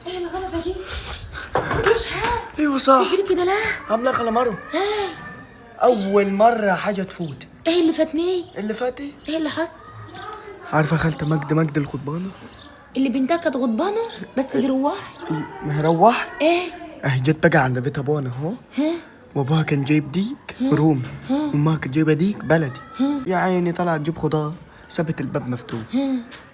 ايه الغلبه دي؟ خد يا شهاب. ايوه صح. تجري كده لا؟ عامله خلمارو. ايه اول مره حاجه تفوت. ايه اللي فاتني؟ اللي فات ايه؟ ايه اللي حصل؟ عارفه خالته مجد الخطبانه؟ اللي بنتها كانت غضبانه بس دي رواح. مروح. ايه؟ اهي جت بقى عند بيت ابونا اهو. ها وابوها كان جايب ديك رومي، وامها كانت جايبه ديك بلدي. يا عيني طلعت تجيب خضار، سابت الباب مفتوح.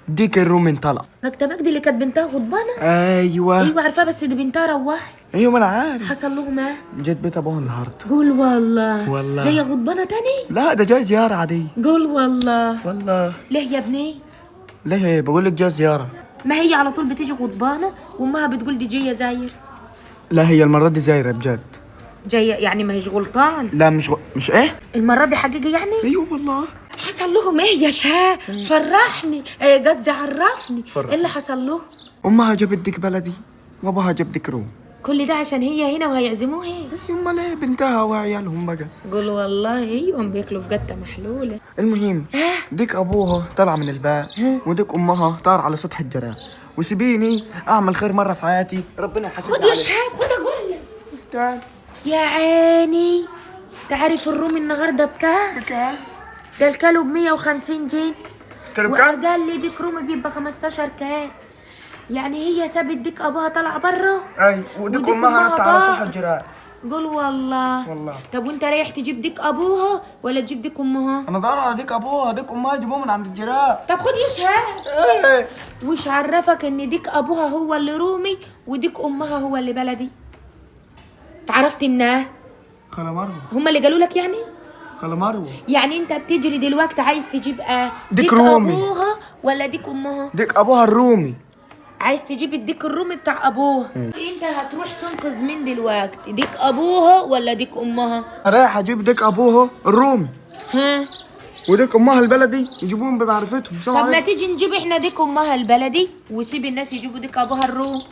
ديك الرومي انطلق. مجدي اللي كانت بنتها غضبانه. ايوه ايوه عارفاه، بس دي بنتها رواح. ايوه ما انا عارف. حصل لهم ايه؟ جيت بيت ابوها النهارده. قول والله. والله. جايه غضبانه تاني؟ لا ده جاي زياره عاديه. قول والله. والله. ليه يا ابني؟ ليه بقول لك جاي زياره؟ ما هي على طول بتيجي غضبانه وامها بتقول دي جايه زاير. لا هي المره دي زايره بجد. جايه يعني ما هيش غلطان. لا مش ايه؟ المره دي حقيقي يعني؟ ايوه والله. حصل لهم ايه يا شاه؟ فرحني، قصدي عرفني. ايه اللي حصل له؟ امها جابت ديك بلدي وابوها جاب ديك روم. كل ده عشان هي هنا وهيعزموها؟ امال ايه؟ بنتها وعيالهم بقى. قول والله. ايوه بياكلوا في جته محلوله. المهم ديك ابوها طلع من الباب وديك امها طار على سطح الجرار. وسيبيني اعمل خير مره في حياتي ربنا يحاسبني خد يا عليه. شهاب خد اقول لك. تعال. يا عيني، تعرف الرومي النهارده بكام؟ بكام؟ ده الكيلو ب 150 جنيه. كيلو بكام؟ واقل ديك رومي بيبقى 15 كام. يعني هي سابت ديك ابوها طلع بره. اي وديك وديك امها نط على ضاعت. سطح الجرار. قول والله. والله. طب وانت رايح تجيب ديك ابوها ولا تجيب ديك امها؟ انا بدور على ديك ابوها، ديك امها يجيبوه من عند الجرار. طب خد يا شهاب. ايه؟ وش عرفك ان ديك ابوها هو اللي رومي وديك امها هو اللي بلدي؟ عرفت منها؟ خلا مروه. هما اللي قالوا لك يعني؟ خلا مروه. يعني انت بتجري دلوقتي عايز تجيب ديك رومي. ابوها ولا ديك امها؟ ديك ابوها الرومي. عايز تجيب الديك الرومي بتاع ابوها. انت هتروح تنقذ مين دلوقتي؟ ديك ابوها ولا ديك امها؟ رايح اجيب ديك ابوها الرومي ها؟ وديك امها البلدي يجيبوهم بمعرفتهم. طب ما تيجي نجيب احنا ديك امها البلدي وسيب الناس يجيبوا ديك ابوها الروم.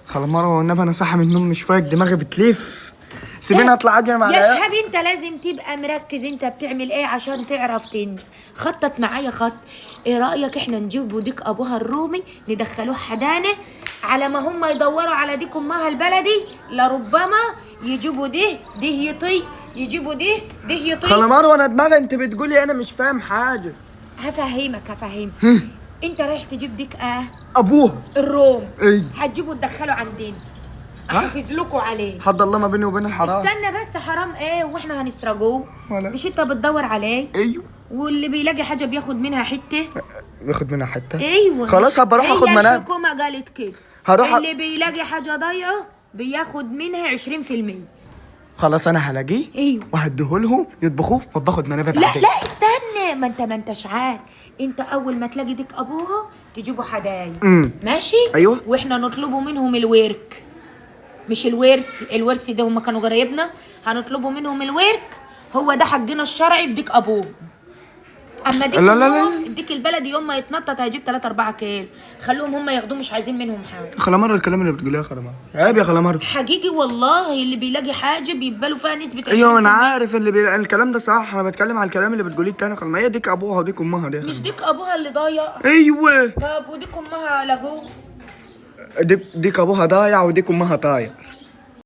خلا مروه والنبي انا صاحي من النوم مش فايق، دماغي بتلف. سيبيني اطلع اجري مع يا العيال. شهاب انت لازم تبقى مركز انت بتعمل ايه عشان تعرف تنجح. خطط معايا خط. ايه رايك احنا نجيبوا ديك ابوها الرومي ندخلوه حدانه على ما هم يدوروا على ديك امها البلدي، لربما يجيبوا ده يطي، يجيبوا ده يطي. خلا مروه انا دماغي انت بتقولي انا مش فاهم حاجه. هفهمك. انت رايح تجيب ديك ابوها الروم. ايه؟ هتجيبوا تدخلوا عندنا احفظ لكم عليه. حد الله ما بيني وبين الحرام. استنى بس، حرام ايه واحنا هنسرقوه؟ ولا. مش انت بتدور عليه؟ ايوه. واللي بيلاقي حاجه بياخد منها حته. باخد منها حته. ايوه خلاص هبقى اروح اخد هي منها. الحكومه قالت كده. هروح اللي بيلاقي حاجه ضايعه بياخد منها 20%. خلاص انا هلاقيه. ايوه. وهديهولهم يطبخوه وباخد منابه لا بعدين. لا استنى، ما انتش عارف. انت اول ما تلاقي ديك ابوها تجيبوا حدايق. ماشي. ايوه. واحنا نطلبوا منهم الورك، مش الورث ده هم كانوا قرايبنا. هنطلبوا منهم الورك، هو ده حقنا الشرعي في ديك ابوه. اما ديك لا. الديك البلدي يوم ما يتنطط هيجيب 3-4 كيلو. خلوهم هم ياخدوه، مش عايزين منهم حاجه. خلا مره الكلام اللي بتقوليه يا خلا مره عيب يا خلا مره. حقيقي والله. اللي بيلاقي حاجه بيبقى له فيها نسبه 20%. ايوه انا عارف الكلام ده صح. انا بتكلم على الكلام اللي بتقوليه التاني. خلا ما هي ديك ابوها وديك امها دي. مش ديك ابوها اللي ضايع؟ ايوه. طب وديك امها لقوه؟ ديك ابوها ضايع وديك امها طاير.